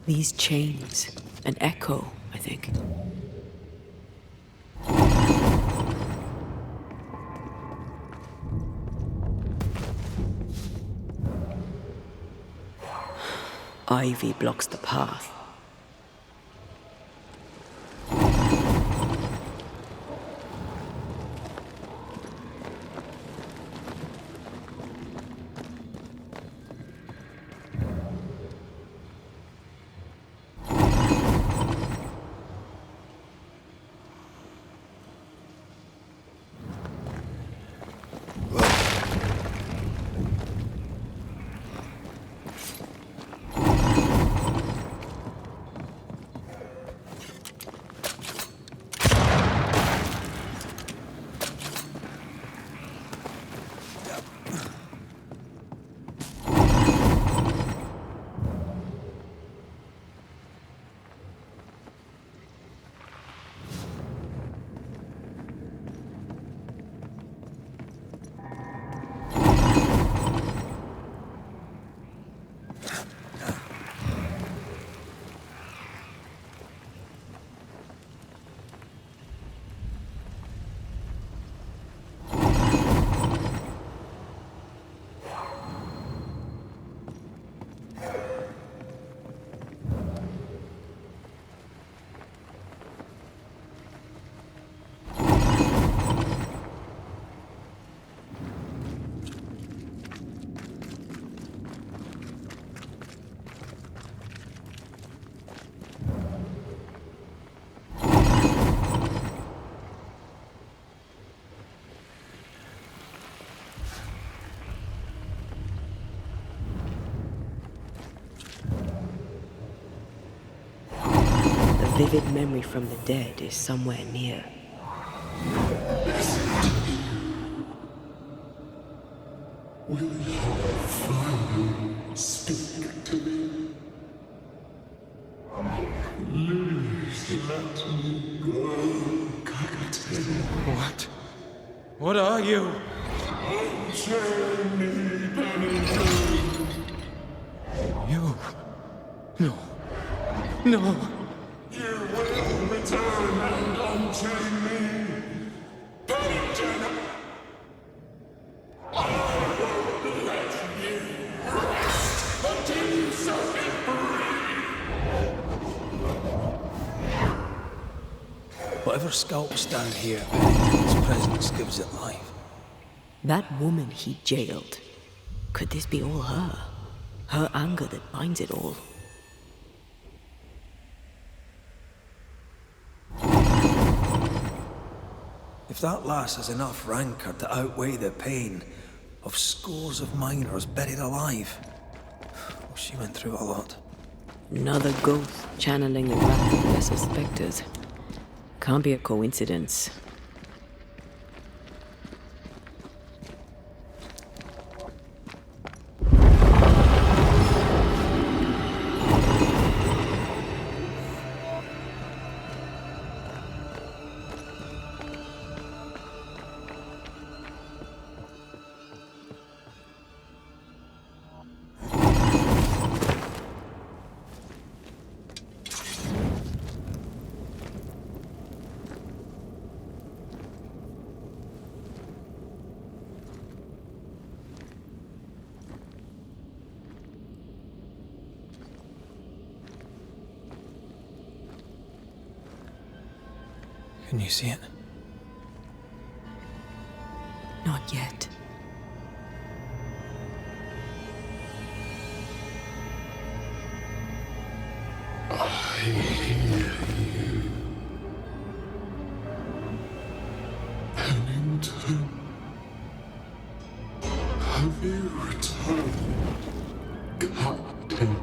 These chains, an echo, I think. Ivy blocks the path. Vivid memory from the dead is somewhere near. Will you finally speak to me? Please let me go, Captain. What? What are you? Unchain me, Banishers. You? No. No. You will return and unchain me. Banishers. I won't let you rest until you set me free. Whatever skulks down here, Bennington's presence gives it life. That woman he jailed. Could this be all her? Her anger that binds it all. If that lass has enough rancor to outweigh the pain of scores of miners buried alive, well, she went through a lot. Another ghost channeling the wrath of lesser specters. Can't be a coincidence. Can you see it? Not yet. I hear you. Pennington. Have you returned, Captain?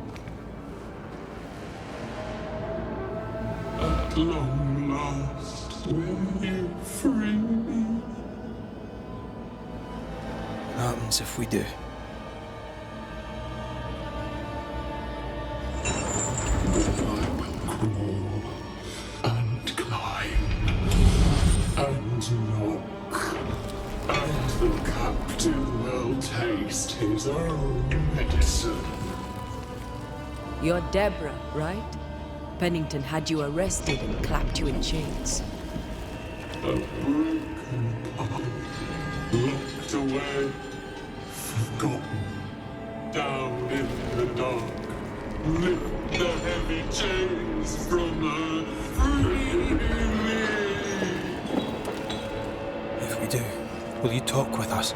At long last, will you free me? What happens if we do? And climb, and knock, and the captain will taste his own medicine. You're Deborah, right? Pennington had you arrested and clapped you in chains. A broken heart, locked away, forgotten, down in the dark. Lift the heavy chains from her, free me. If we do, will you talk with us?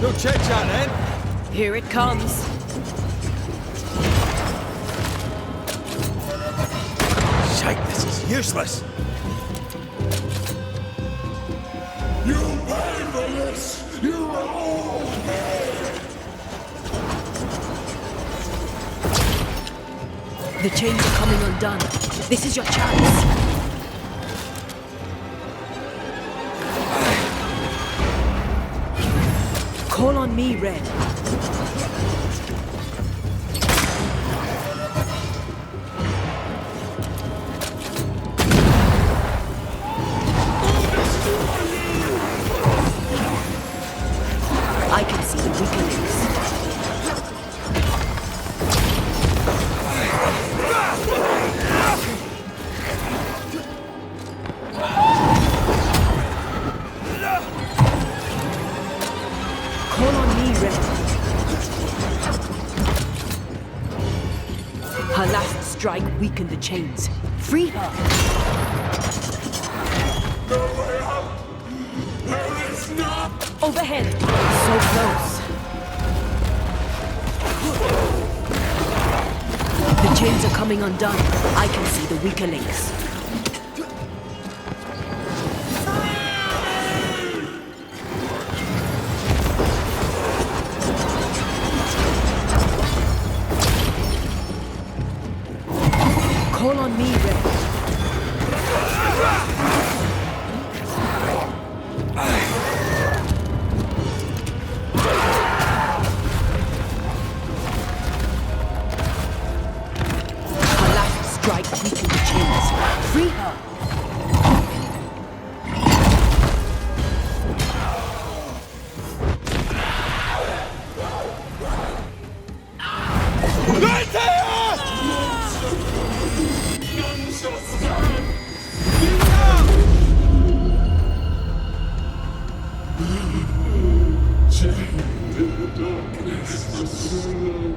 No chit-chat, then. Here it comes. Shite, this is useless. You pay for this! You are all dead! The chains are coming undone. This is your chance. Call on me, Red. I can see the weaklings. Call on me, Red. Her last strike weakened the chains. Free her. No way out! There is not! Overhead. So close. The chains are coming undone. I can see the weaker links. Call on me, Red. Her last strike weakened the chains. Free her. None shall stand! Chained in the darkness for so long.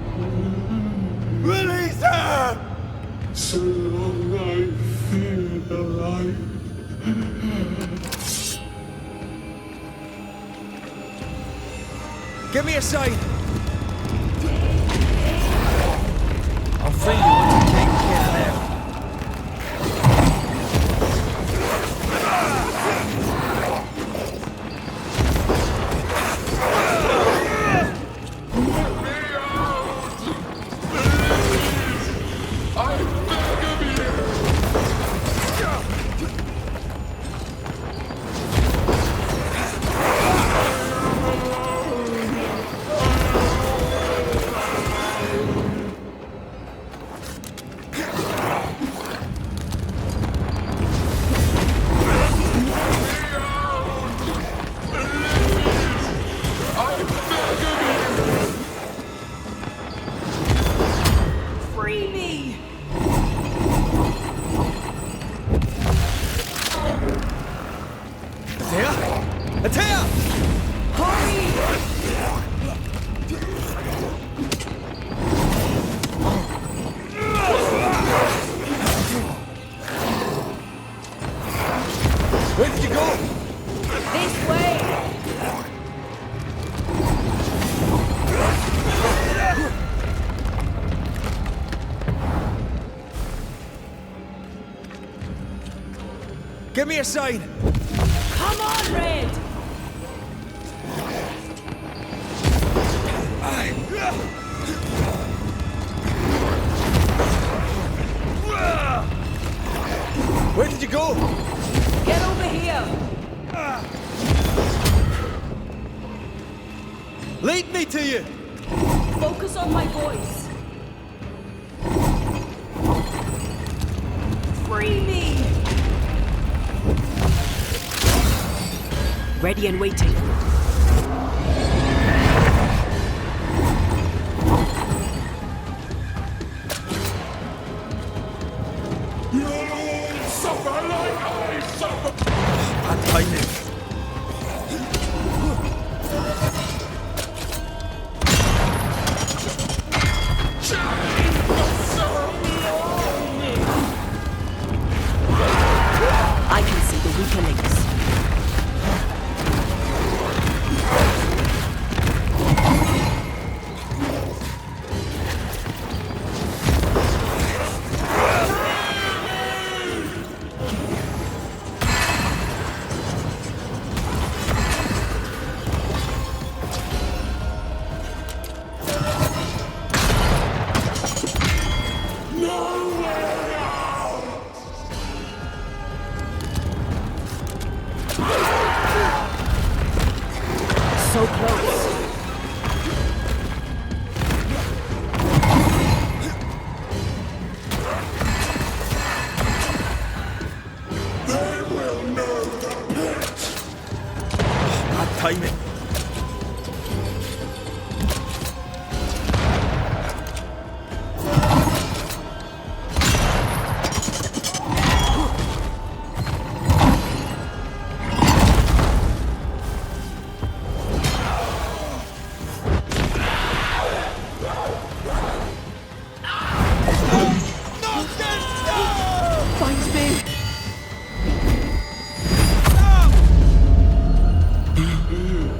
Release her! So long I feared the light. Give me a sign. I'll free you once I've taken care of them. Free me! Atea! Atea! Where did you go? This way! Give me a sign. Come on, Red! Where did you go? Lead me to you! Focus on my voice. Free me! Ready and waiting. You'll all suffer like I suffer. Bad timing. I can see the weaker links. So close. They will know the pit. Bad timing. Find me.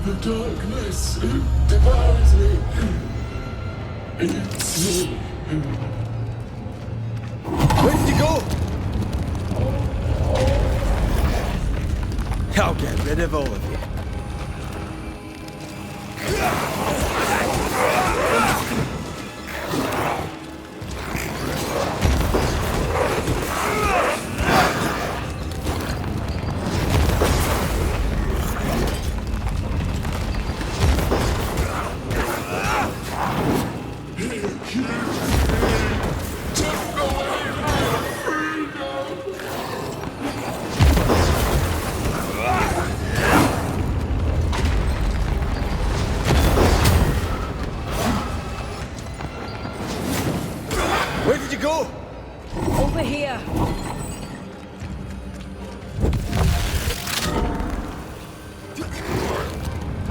The darkness devours me. It's me. Where did you go? I'll get rid of all of you. Where did you go? Over here.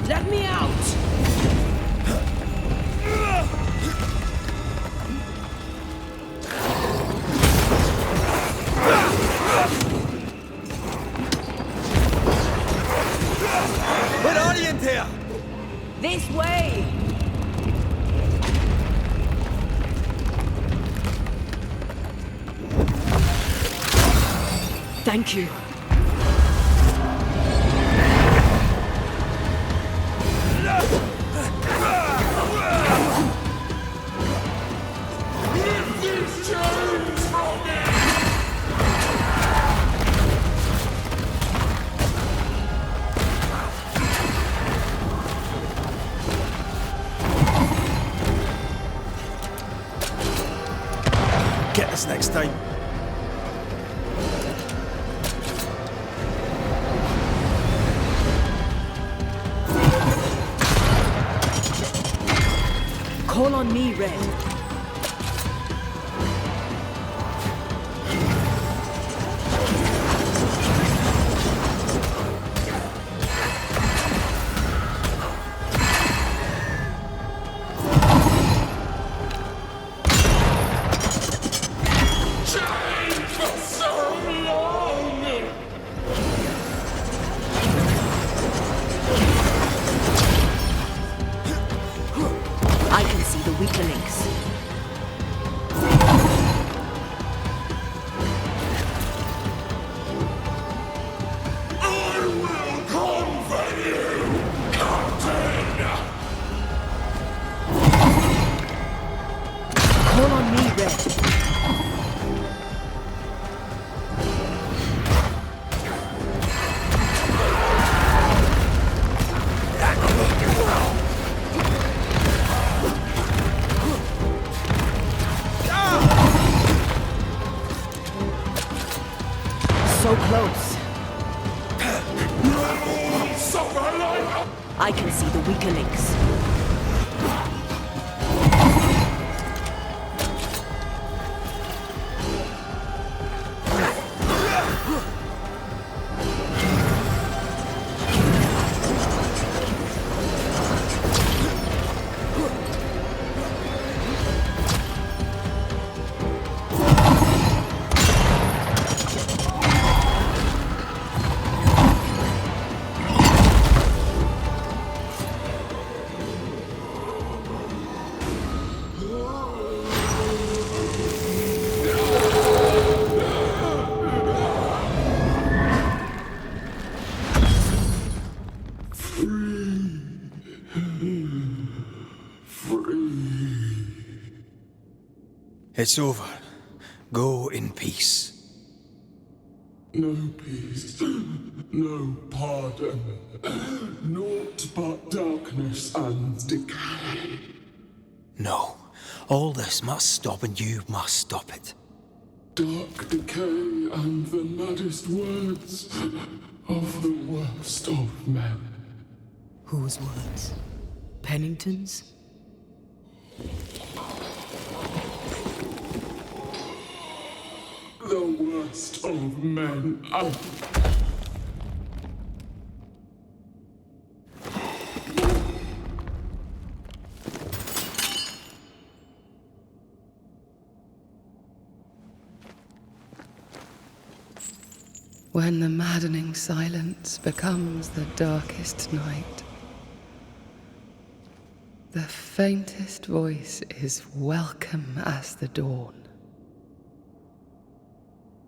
Let me out. Where are you in there? This way. Thank you. Lift these chains from me. Get us next time. Call on me, Red. Chained for so long. I can see the weaker links. I will conquer you, Captain. Call on me, Red. takes. It's over. Go in peace. No peace, no pardon, naught but darkness and decay. No. All this must stop and you must stop it. Dark decay and the maddest words of the worst of men. Whose words? Pennington's? The worst of men. When the maddening silence becomes the darkest night, the faintest voice is welcome as the dawn.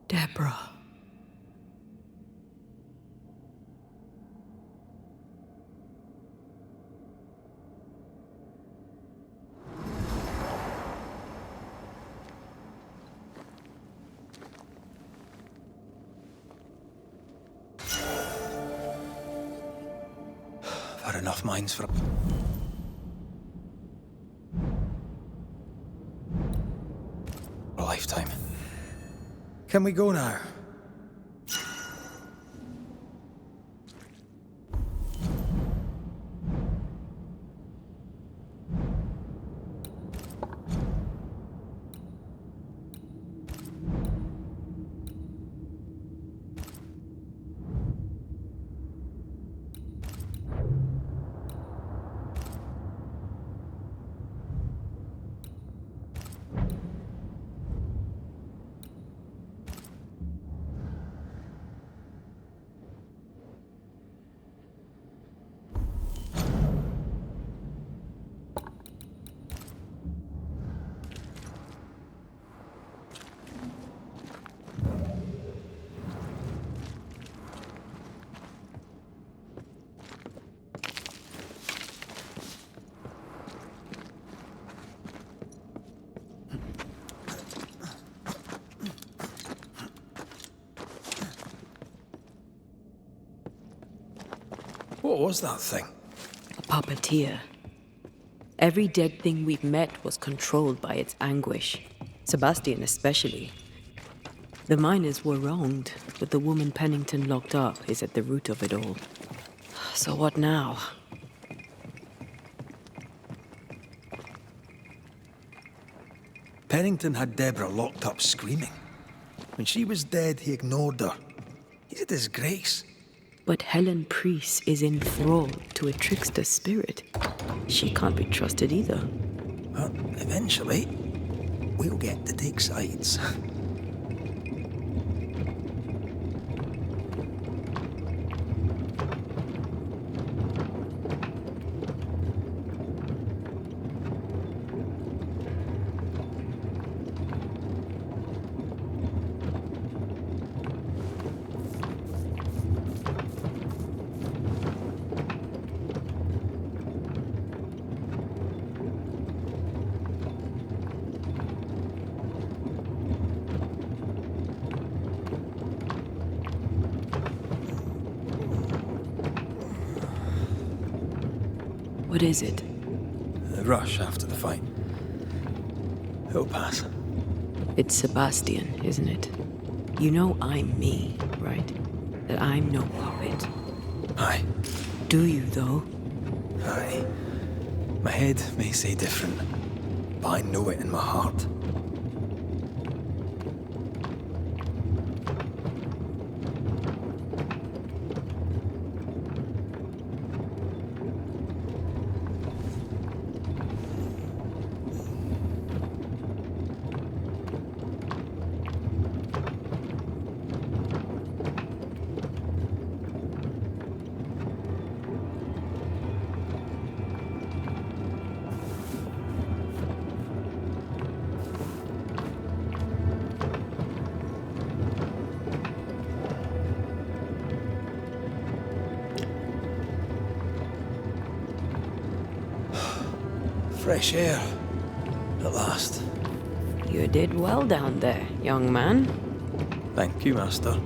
Deborah. I've had enough minds for a lifetime. Can we go now? What was that thing? A puppeteer. Every dead thing we've met was controlled by its anguish. Sebastian especially. The miners were wronged, but the woman Pennington locked up is at the root of it all. So what now? Pennington had Deborah locked up screaming. When she was dead, he ignored her. He's a disgrace. But Helen Priest is enthralled to a trickster spirit. She can't be trusted either. But eventually, we'll get to take sides. What is it? The rush after the fight. It'll pass. It's Sebastian, isn't it? You know I'm me, right? That I'm no puppet. Aye. Do you, though? Aye. My head may say different, but I know it in my heart. Fresh air, at last. You did well down there, young man. Thank you, Master.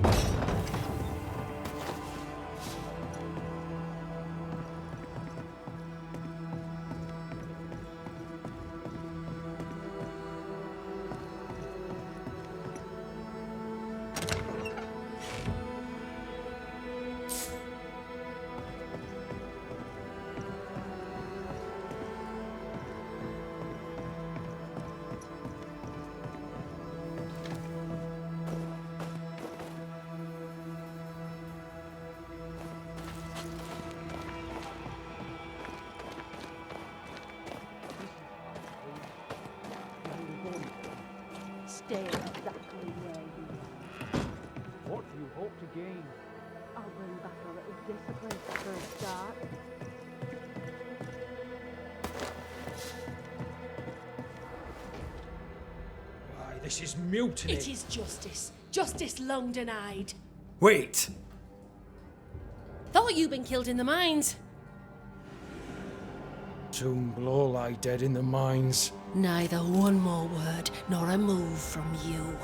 Stay exactly where you are. What do you hope to gain? I'll bring back a little discipline for a start. Why, this is mutiny. It is justice. Justice long denied. Wait! Thought you'd been killed in the mines. Soon will all lie dead in the mines. Neither one more word nor a move from you.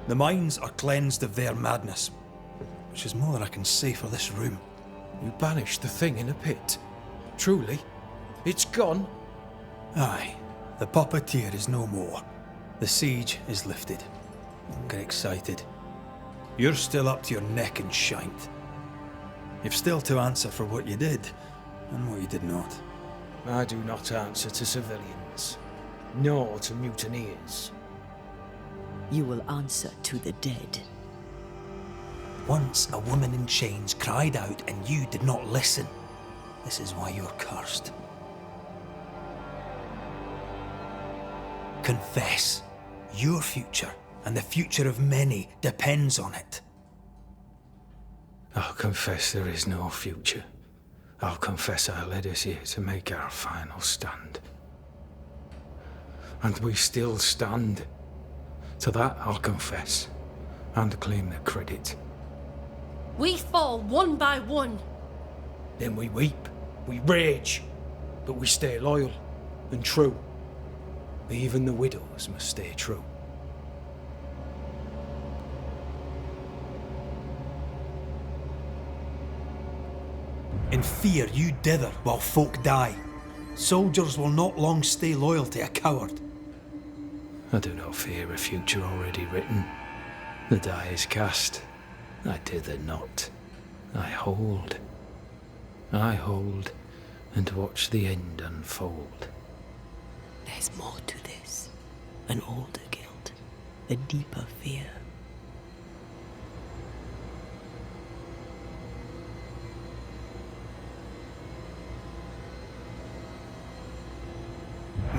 The mines are cleansed of their madness, which is more than I can say for this room. You banished the thing in a pit. Truly, it's gone. Aye, the puppeteer is no more. The siege is lifted. Get excited. You're still up to your neck in shite. You've still to answer for what you did and what you did not. I do not answer to civilians, nor to mutineers. You will answer to the dead. Once a woman in chains cried out and you did not listen. This is why you're cursed. Confess. Your future and the future of many depends on it. I'll confess there is no future. I'll confess I led us here to make our final stand. And we still stand. To that I'll confess, and claim the credit. We fall one by one. Then we weep, we rage, but we stay loyal and true. Even the widows must stay true. In fear you dither while folk die. Soldiers will not long stay loyal to a coward. I do not fear a future already written. The die is cast. I dither not. I hold. I hold and watch the end unfold. There's more to this. An older guilt. A deeper fear.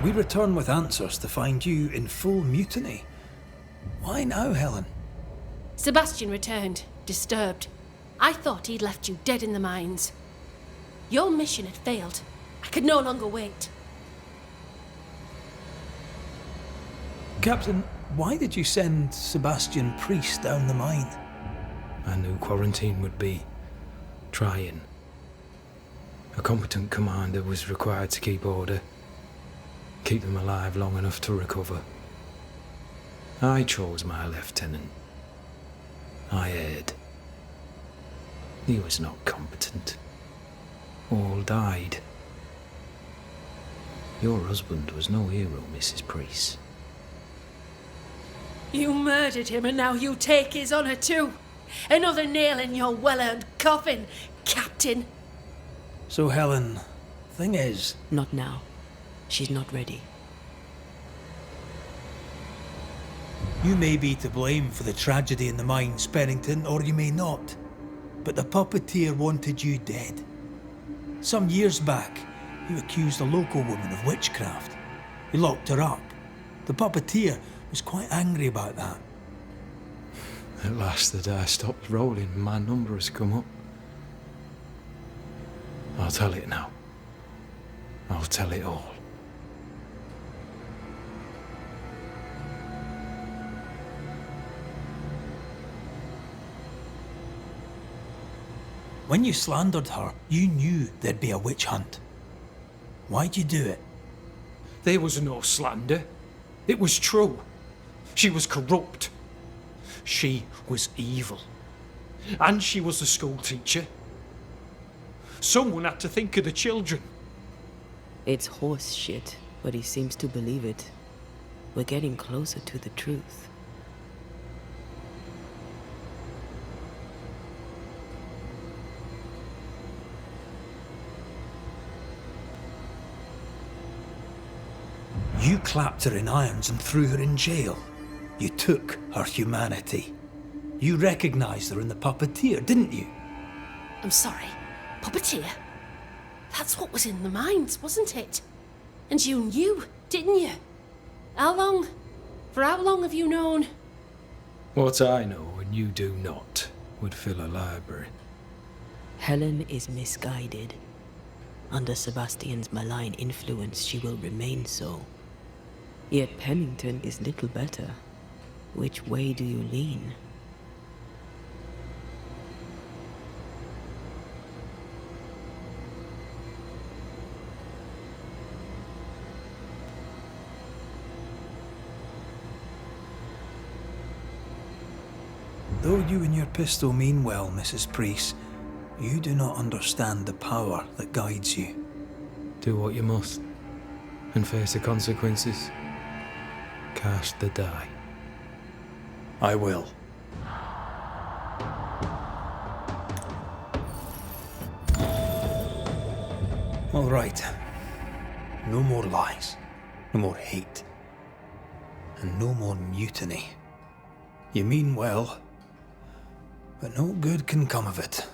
We return with answers to find you in full mutiny. Why now, Helen? Sebastian returned, disturbed. I thought he'd left you dead in the mines. Your mission had failed. I could no longer wait. Captain, why did you send Sebastian Priest down the mine? I knew quarantine would be trying. A competent commander was required to keep order. Keep them alive long enough to recover. I chose my lieutenant. I erred. He was not competent. All died. Your husband was no hero, Mrs. Priest. You murdered him and now you take his honour too. Another nail in your well-earned coffin, Captain. So, Helen, thing is... Not now. She's not ready. You may be to blame for the tragedy in the mines, Pennington, or you may not. But the puppeteer wanted you dead. Some years back, you accused a local woman of witchcraft. You locked her up. The puppeteer was quite angry about that. At last the die stopped rolling and my number has come up. I'll tell it now. I'll tell it all. When you slandered her, you knew there'd be a witch hunt. Why'd you do it? There was no slander. It was true. She was corrupt. She was evil. And she was a school teacher. Someone had to think of the children. It's horse shit, but he seems to believe it. We're getting closer to the truth. You clapped her in irons and threw her in jail. You took her humanity. You recognized her in the puppeteer, didn't you? I'm sorry. Puppeteer? That's what was in the mines, wasn't it? And you knew, didn't you? How long? For how long have you known? What I know and you do not would fill a library. Helen is misguided. Under Sebastian's malign influence, she will remain so. Yet Pennington is little better. Which way do you lean? Though you and your pistol mean well, Mrs. Priest, you do not understand the power that guides you. Do what you must and face the consequences. Cast the die. I will. All right. No more lies, no more hate, and no more mutiny. You mean well, but no good can come of it.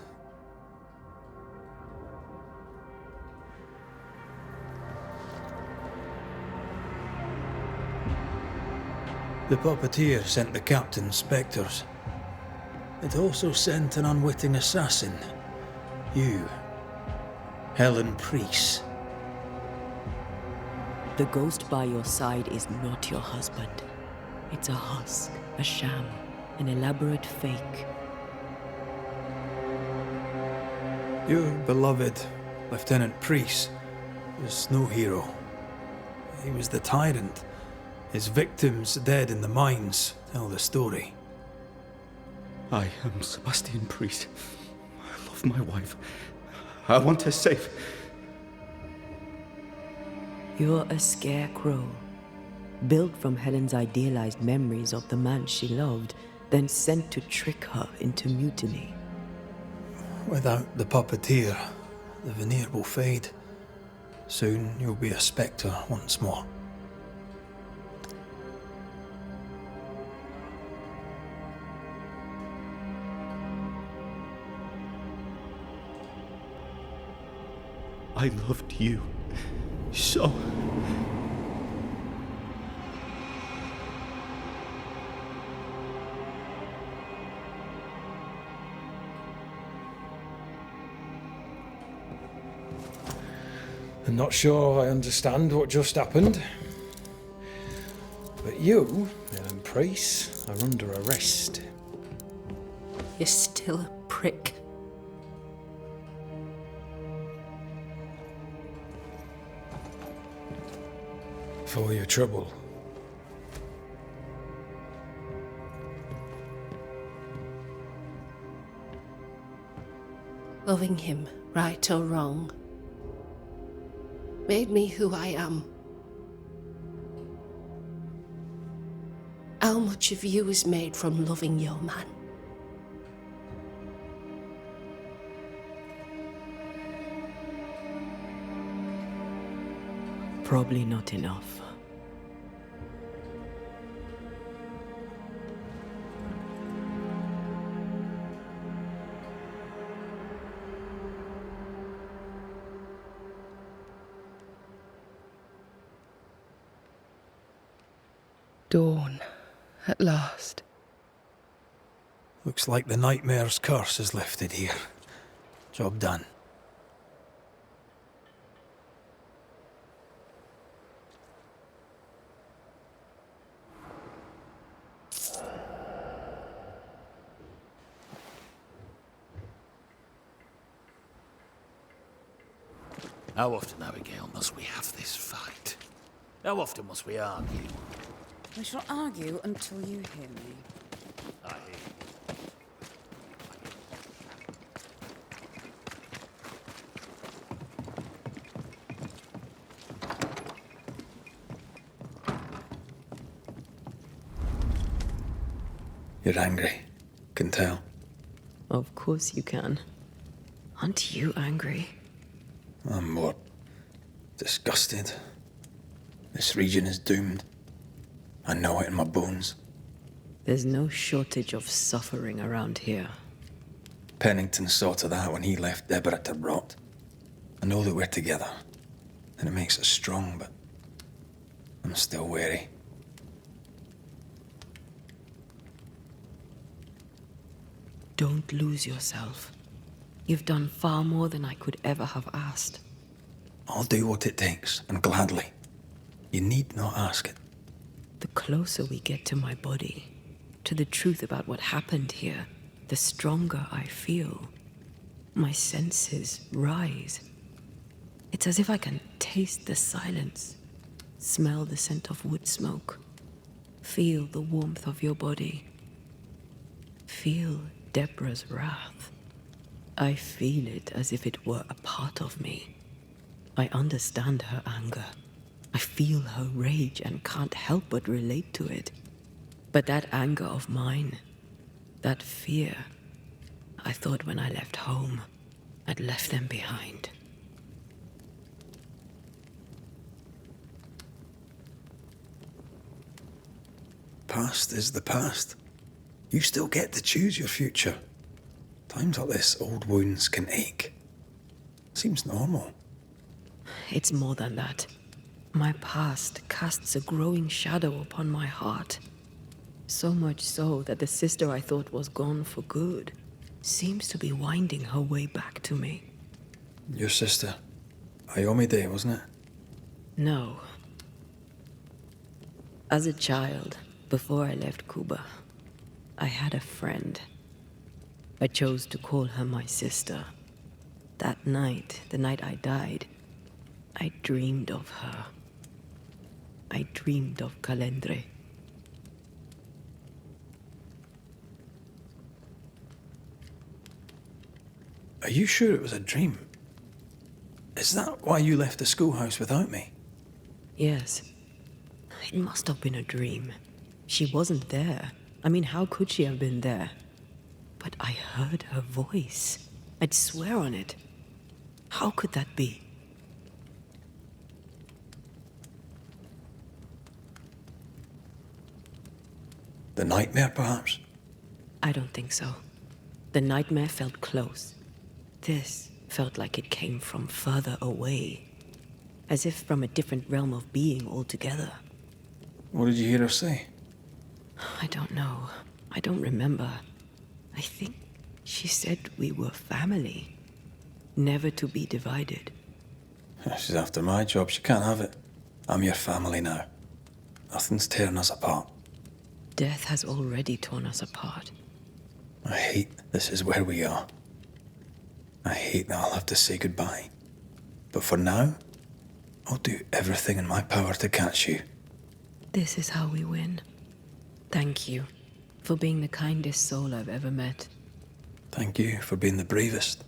The puppeteer sent the captain spectres. It also sent an unwitting assassin. You, Helen Priest. The ghost by your side is not your husband. It's a husk, a sham, an elaborate fake. Your beloved Lieutenant Priest was no hero. He was the tyrant. His victims dead in the mines tell the story. I am Sebastian Priest. I love my wife. I want her safe. You're a scarecrow, built from Helen's idealized memories of the man she loved, then sent to trick her into mutiny. Without the puppeteer, the veneer will fade. Soon you'll be a spectre once more. I loved you so. I'm not sure I understand what just happened. But you, Helen Priest, are under arrest. You're still a prick. For your trouble. Loving him, right or wrong, made me who I am. How much of you is made from loving your man? Probably not enough. Dawn, at last. Looks like the nightmare's curse is lifted here. Job done. How often, Abigail, must we have this fight? How often must we argue? We shall argue until you hear me. I hear You're angry. Can tell. Of course you can. Aren't you angry? I'm more disgusted. This region is doomed. I know it in my bones. There's no shortage of suffering around here. Pennington saw to that when he left Deborah to rot. I know that we're together, and it makes us strong, but I'm still wary. Don't lose yourself. You've done far more than I could ever have asked. I'll do what it takes, and gladly. You need not ask it. The closer we get to my body, to the truth about what happened here, the stronger I feel. My senses rise. It's as if I can taste the silence, smell the scent of wood smoke, feel the warmth of your body, feel Deborah's wrath. I feel it as if it were a part of me. I understand her anger. I feel her rage and can't help but relate to it. But that anger of mine, that fear, I thought when I left home, I'd left them behind. Past is the past. You still get to choose your future. Times like this, old wounds can ache. Seems normal. It's more than that. My past casts a growing shadow upon my heart. So much so that the sister I thought was gone for good seems to be winding her way back to me. Your sister. Ayomide, wasn't it? No. As a child, before I left Cuba, I had a friend. I chose to call her my sister. That night, the night I died, I dreamed of her. I dreamed of Calendre. Are you sure it was a dream? Is that why you left the schoolhouse without me? Yes. It must have been a dream. She wasn't there. I mean, how could she have been there? But I heard her voice. I'd swear on it. How could that be? The nightmare, perhaps? I don't think so. The nightmare felt close. This felt like it came from further away. As if from a different realm of being altogether. What did you hear her say? I don't know. I don't remember. I think she said we were family. Never to be divided. She's after my job. She can't have it. I'm your family now. Nothing's tearing us apart. Death has already torn us apart. I hate this is where we are. I hate that I'll have to say goodbye. But for now, I'll do everything in my power to catch you. This is how we win. Thank you for being the kindest soul I've ever met. Thank you for being the bravest.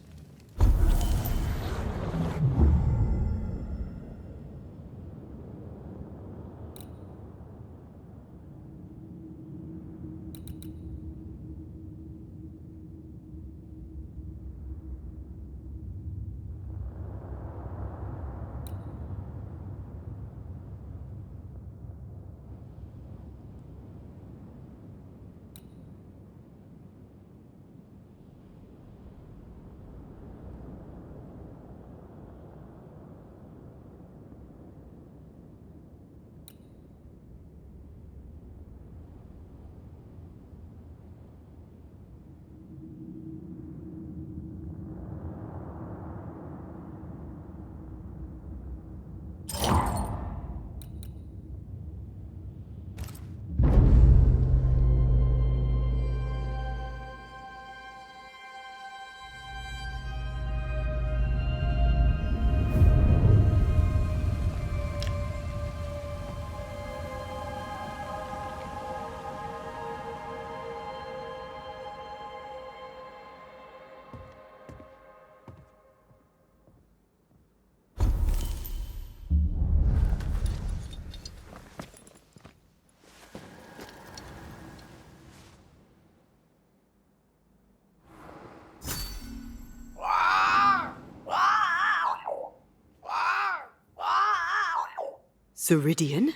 Ceridian?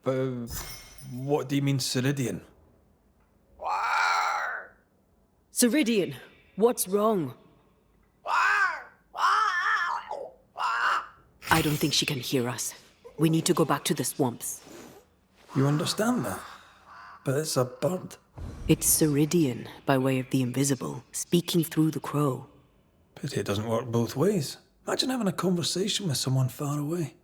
What do you mean, Ceridian? Ceridian, what's wrong? I don't think she can hear us. We need to go back to the swamps. You understand that? But it's a bird. It's Ceridian, by way of the invisible, speaking through the crow. Pity it doesn't work both ways. Imagine having a conversation with someone far away.